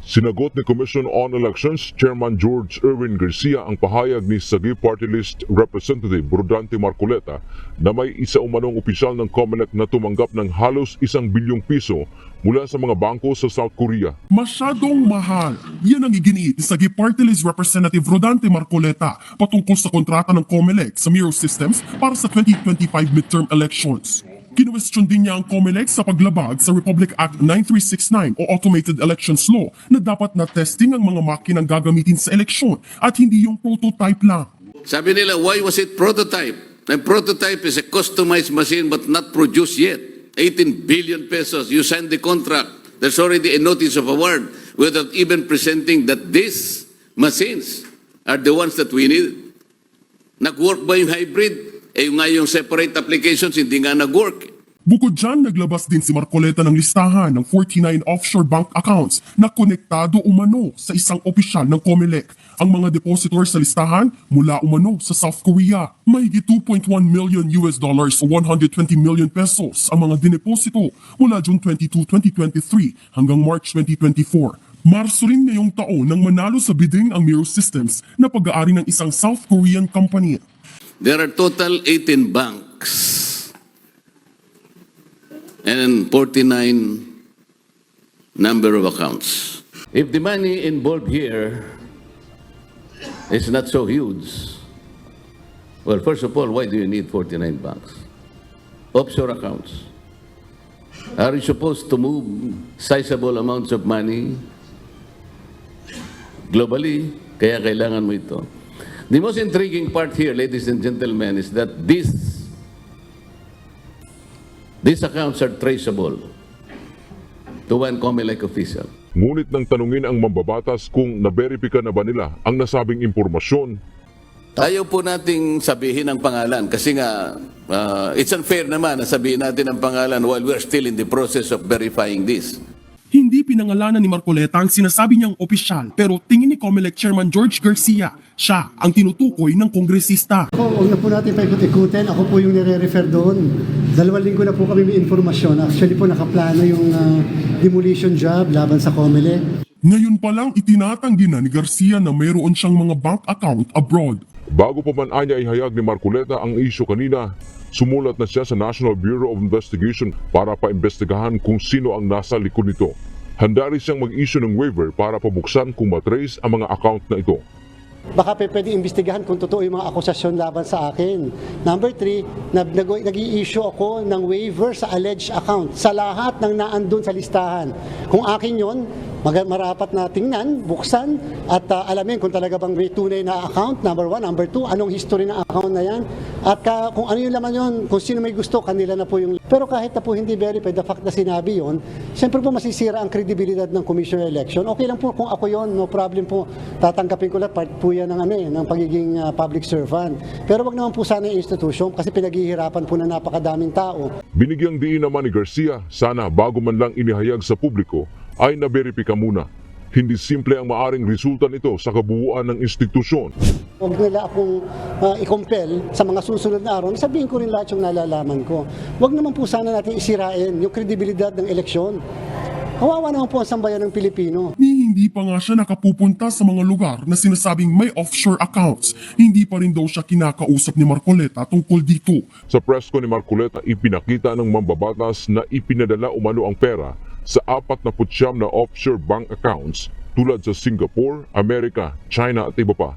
Sinagot ni Commission on Elections Chairman George Erwin Garcia ang pahayag ni Sagip Party List Representative Rodante Marcoleta na may isa umanong opisyal ng COMELEC na tumanggap ng halos 1 bilyong piso mula sa mga bangko sa South Korea. Masyadong mahal. Yan ang iginiit ni Sagip Party List Representative Rodante Marcoleta patungkol sa kontrata ng COMELEC sa Miro Systems para sa 2025 midterm elections. Kinwestiyon din niya ang COMELEC sa paglabag sa Republic Act 9369 o Automated Elections Law na dapat na testing ang mga makinang gagamitin sa eleksyon at hindi yung prototype lang. Sabi nila, why was it prototype? A prototype is a customized machine but not produced yet. 18 billion pesos, you signed the contract. There's already a notice of award without even presenting that these machines are the ones that we need. Nag-work ba yung hybrid? Yung separate applications, hindi nga nag-work. Bukod dyan, naglabas din si Marcoleta ng listahan ng 49 offshore bank accounts na konektado umano sa isang opisyal ng COMELEC. Ang mga depositor sa listahan mula umano sa South Korea. Mahigit 2.1 million US dollars o 120 million pesos ang mga dineposito mula June 22, 2023 hanggang March 2024. Marso rin ngayong taon nang manalo sa bidding ang Miro Systems na pag-aari ng isang South Korean company. There are total 18 banks and 49 number of accounts. If the money involved here is not so huge, well, first of all, why do you need 49 banks? Offshore accounts. Are you supposed to move sizable amounts of money globally? Kaya kailangan mo ito. The most intriguing part here, ladies and gentlemen, is that these accounts are traceable to one COMELEC official. Ngunit nang tanungin ang mambabatas kung naberipika na ba nila ang nasabing impormasyon, Ayaw po nating sabihin ang pangalan kasi nga it's unfair naman na sabihin natin ang pangalan while we're still in the process of verifying this. Hindi pinangalanan ni Marcoleta ang sinasabi niyang opisyal pero tingin ni COMELEC Chairman George Garcia, siya ang tinutukoy ng kongresista. Huwag na po natin paikot-ikutin. Ako po yung nire-refer doon. 2 linggo na po kami may informasyon. Actually po nakaplano yung demolition job laban sa COMELEC. Ngayon pa lang itinatanggi na ni Garcia na mayroon siyang mga bank account abroad. bago pa man anya ihayag ni Marcoleta ang isyu kanina, sumulat na siya sa National Bureau of Investigation para paimbestigahan kung sino ang nasa likod nito. Handa rin siyang mag-issue ng waiver para pabuksan kung matrace ang mga account na ito. Baka pwede imbestigahan kung totoo yung mga akusasyon laban sa akin. Number 3, nag-i-issue ako ng waiver sa alleged account sa lahat ng naandun sa listahan. Kung akin yon, marapat na tingnan, buksan, at alamin kung talaga bang may tunay na account, number 1. Number 2, anong history ng account na yan. At kung ano yung laman yon, kung sino may gusto, kanila na po yung... Pero kahit na po hindi verified, the fact na sinabi yon, siyempre po masisira ang kredibilidad ng Commission on Election. Okay lang po kung ako yon, no problem po. Tatanggapin ko lahat, part po yan ng pagiging public servant. Pero wag naman po sana yung institution kasi pinaghihirapan po na napakadaming tao. Binigyang diin naman ni Garcia, sana bago man lang inihayag sa publiko, ay naberipika muna. Hindi simple ang maaring resulta nito sa kabuuan ng institusyon. Huwag nila akong i-compel sa mga susunod na araw. Sabihin ko rin lahat yung nalalaman ko. Huwag naman po sana natin isirain yung kredibilidad ng eleksyon. Kawawa naman po ang sambayan ng Pilipino. Hindi pa nga siya nakapupunta sa mga lugar na sinasabing may offshore accounts. Hindi pa rin daw siya kinakausap ni Marcoleta tungkol dito. Sa presko ni Marcoleta, ipinakita ng mambabatas na ipinadala umano ang pera sa 49 na offshore bank accounts tulad sa Singapore, Amerika, China at iba pa.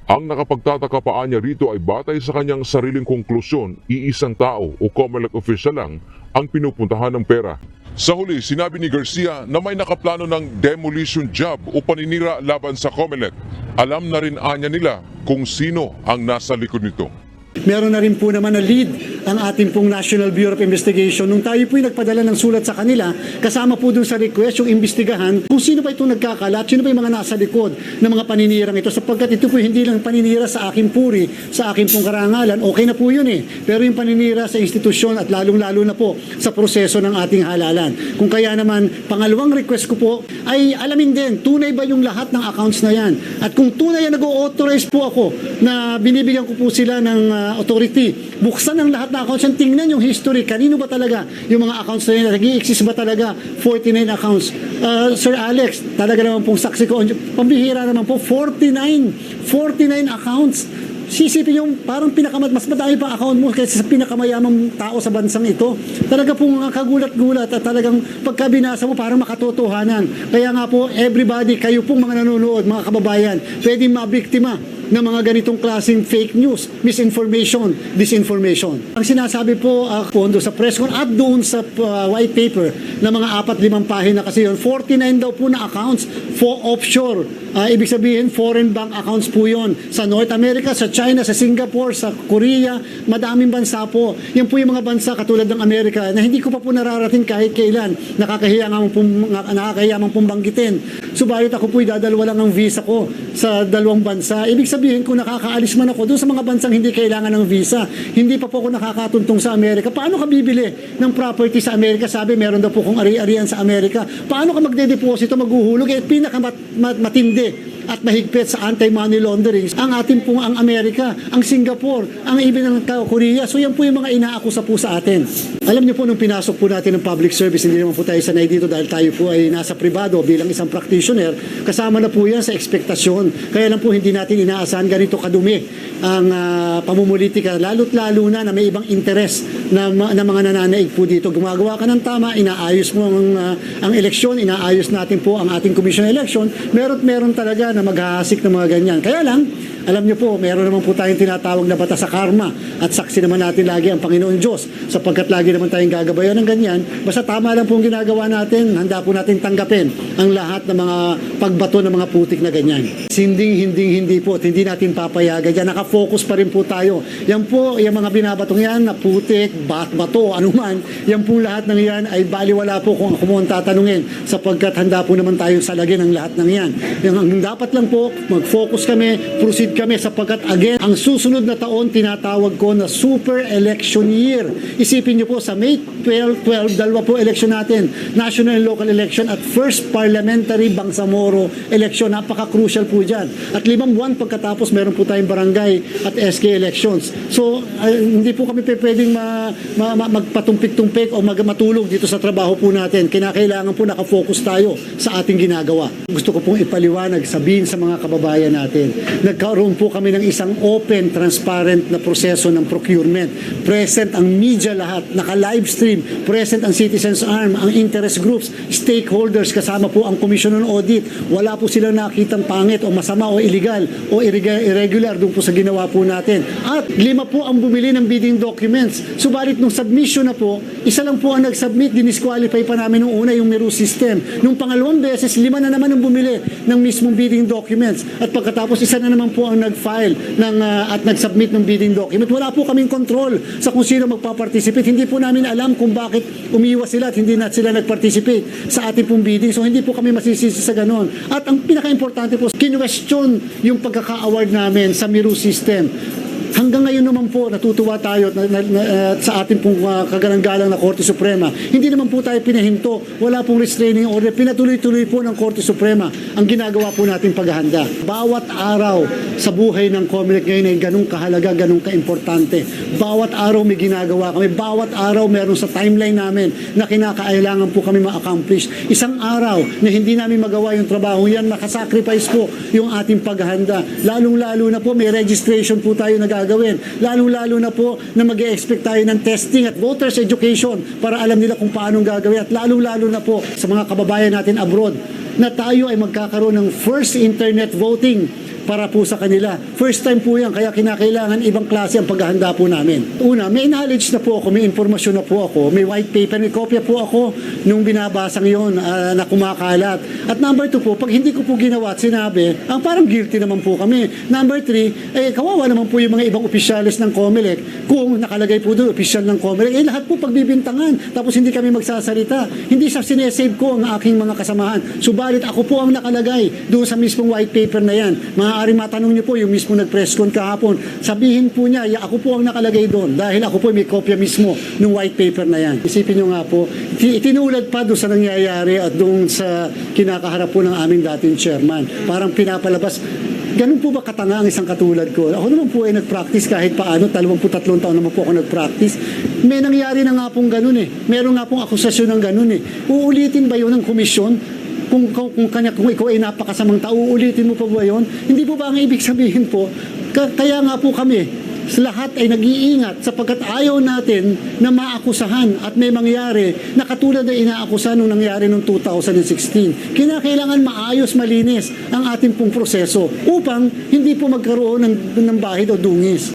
Ang nakapagtataka pa niya rito ay batay sa kanyang sariling konklusyon, iisang tao o COMELEC official lang ang pinupuntahan ng pera. Sa huli, sinabi ni Garcia na may nakaplano ng demolition job o paninira laban sa COMELEC. Alam na rin anya nila kung sino ang nasa likod nito. Meron na rin po naman na lead ang ating pong National Bureau of Investigation. Nung tayo po yung nagpadala ng sulat sa kanila, kasama po dun sa request yung imbestigahan kung sino ba itong nagkakalat, sino ba yung mga nasa likod ng mga paninirang ito. Sapagkat ito po hindi lang paninira sa aking puri, sa aking pong karangalan, okay na po yun eh. Pero yung paninira sa institusyon at lalong-lalo na po sa proseso ng ating halalan. Kung kaya naman, pangalawang request ko po ay alamin din, tunay ba yung lahat ng accounts na yan? At kung tunay na nag-authorize po ako na binibigyan ko po sila ng authority. Buksan ang lahat ng accounts yan. Tingnan yung history. Kanino ba talaga yung mga accounts na yun? Nag-i-exist ba talaga 49 accounts? Sir Alex, talaga naman pong saksi ko. Pambihira naman po, 49 accounts. Sisipin yung parang mas madami pa account mo kaysa sa pinakamayamang tao sa bansang ito. Talaga pong kagulat-gulat at talagang pagka binasa mo parang makatotohanan. Kaya nga po, everybody, kayo pong mga nanonood, mga kababayan, pwedeng mabiktima ng mga ganitong klaseng fake news, misinformation, disinformation. Ang sinasabi po pondo sa press con at doon sa white paper na mga 4-5 pahina kasi yun, 49 daw po na accounts for offshore. Ibig sabihin, foreign bank accounts po yun. Sa North America, sa China, sa Singapore, sa Korea, madaming bansa po. Yan po yung mga bansa katulad ng Amerika na hindi ko pa po nararating kahit kailan. Nakakahiya mang pong banggitin. Subalit ako po'y dadalwa lang ang visa ko sa dalawang bansa. Ibig sabihin, kung nakakaalis man ako doon sa mga bansang hindi kailangan ng visa, hindi pa po ako nakakatuntong sa Amerika, paano ka bibili ng property sa Amerika? Sabi, meron daw po kung ari-arian sa Amerika. Paano ka magdedeposito, maghuhulog? Pinakamatindi at mahigpit sa anti-money laundering ang ating pong ang Amerika, ang Singapore, ang even ang Korea. So yan po yung mga inaakusa po sa atin. Alam niyo po, nung pinasok po natin ng public service, hindi naman po tayo sanay dito dahil tayo po ay nasa privado bilang isang practitioner. Kasama na po yan sa ekspektasyon. Kaya lang po hindi natin inaasahan ganito kadumi ang pamumulitika, lalo't-lalo na may ibang interes na mga nananaig po dito. Gumagawa ka ng tama, inaayos mo ang eleksyon, inaayos natin po ang ating commission election. Meron talaga na maghahasik ng mga ganyan. Kaya lang, alam niyo po, meron naman po tayong tinatawag na batas sa karma at saksi naman natin lagi ang Panginoon Diyos sapagkat lagi naman tayong gagabayan ng ganyan. Basta tama lang po ang ginagawa natin, handa po natin tanggapin ang lahat ng mga pagbato ng mga putik na ganyan. Hindi po at hindi natin papayagan. Yan, nakafocus pa rin po tayo. Yan po, yung mga binabatong yan na putik, bato, anuman, yan po lahat ng yan ay baliwala po kung ako mo ang tatanungin sapagkat handa po naman tayong salagin ang lahat ng yan. Ang dapat lang po, mag-focus kami, proceed kami sapagkat again, ang susunod na taon tinatawag ko na super election year. Isipin niyo po sa May 12, dalawa po election natin, national and local election at first parliamentary Bangsamoro election. Napaka-crucial po dyan. At 5 buwan pagkatapos meron po tayong barangay at SK elections. So hindi po kami pwedeng magpatumpik-tumpik o matulog dito sa trabaho po natin. Kinakailangan po nakafocus tayo sa ating ginagawa. Gusto ko pong ipaliwanag, sabihin sa mga kababayan natin, nagkaroon po kami ng isang open, transparent na proseso ng procurement. Present ang media lahat, naka-livestream, present ang Citizens Arm, ang interest groups, stakeholders, kasama po ang Commission on Audit. Wala po silang nakitang pangit o masama o illegal o irregular doon po sa ginawa po natin. At 5 po ang bumili ng bidding documents. Subalit nung submission na po, isa lang po ang nag-submit, dinisqualify pa namin nung una yung Meru system. Nung pangalawang beses, 5 na naman ang bumili ng mismong bidding documents. At pagkatapos, isa na naman po ang nag-file at nag-submit ng bidding document. Wala po kaming control sa kung sino magpa-participate. Hindi po namin alam kung bakit umiwas sila at hindi na sila nag-participate sa ating pong bidding. So hindi po kami masisisi sa ganon. At ang pinaka-importante po, kinwestiyon yung pagkaka-award namin sa Meru system. Hanggang ngayon naman po, natutuwa tayo sa ating pong kagalang-galang na Korte Suprema. Hindi naman po tayo pinahinto. Wala pong restraining order. Pinatuloy-tuloy po ng Korte Suprema ang ginagawa po nating paghahanda. Bawat araw sa buhay ng COMELEC ngayon ay ganun kahalaga, ganun kaimportante. Bawat araw may ginagawa kami. Bawat araw meron sa timeline namin na kinakailangan po kami ma-accomplish. Isang araw na hindi namin magawa yung trabaho yan, nakasacrifice po yung ating paghahanda. Lalong-lalo na po, may registration po tayo na gagawin. Lalong-lalo na po na mag-e-expect tayo ng testing at voters education para alam nila kung paano gagawin. At lalong-lalo na po sa mga kababayan natin abroad na tayo ay magkakaroon ng first internet voting para po sa kanila. First time po yan, kaya kinakailangan ibang klase ang paghahanda po namin. Una, may knowledge na po ako, may informasyon na po ako, may white paper, may kopya po ako nung binabasang yon na kumakalat. At number 2 po, pag hindi ko po ginawa at sinabi, parang guilty naman po kami. Number 3, kawawa naman po yung mga ibang opisyalis ng COMELEC kung nakalagay po doon, opisyal ng COMELEC, lahat po pagbibintangan, tapos hindi kami magsasalita. Hindi sa sinesave ko ang aking mga kasamahan. Subalit ako po ang nakalagay doon sa mismong white paper na yan. Maaaring matanong niyo po yung mismo nag-press con kahapon. Sabihin po niya, ako po ang nakalagay doon dahil ako po may kopya mismo ng white paper na yan. Isipin niyo nga po, itinulad pa doon sa nangyayari at doon sa kinakaharap po ng aming dating chairman. Parang pinapalabas, Ganun po ba katanga ang isang katulad ko? Ako naman po ay nag-practice kahit paano, 23 taon naman po ako nag-practice. May nangyari na nga pong ganun eh. Meron nga pong akusasyon ng ganun eh. Uulitin ba yun ng komisyon? Kung ikaw ay napakasamang tao, uulitin mo pa ba yun? Hindi po ba ang ibig sabihin po? Kaya nga po kami, lahat ay nag-iingat sapagkat ayaw natin na maakusahan at may mangyari na katulad na inaakusahan nung nangyari noong 2016. Kinakailangan maayos, malinis ang ating pong proseso upang hindi po magkaroon ng bahid o dungis.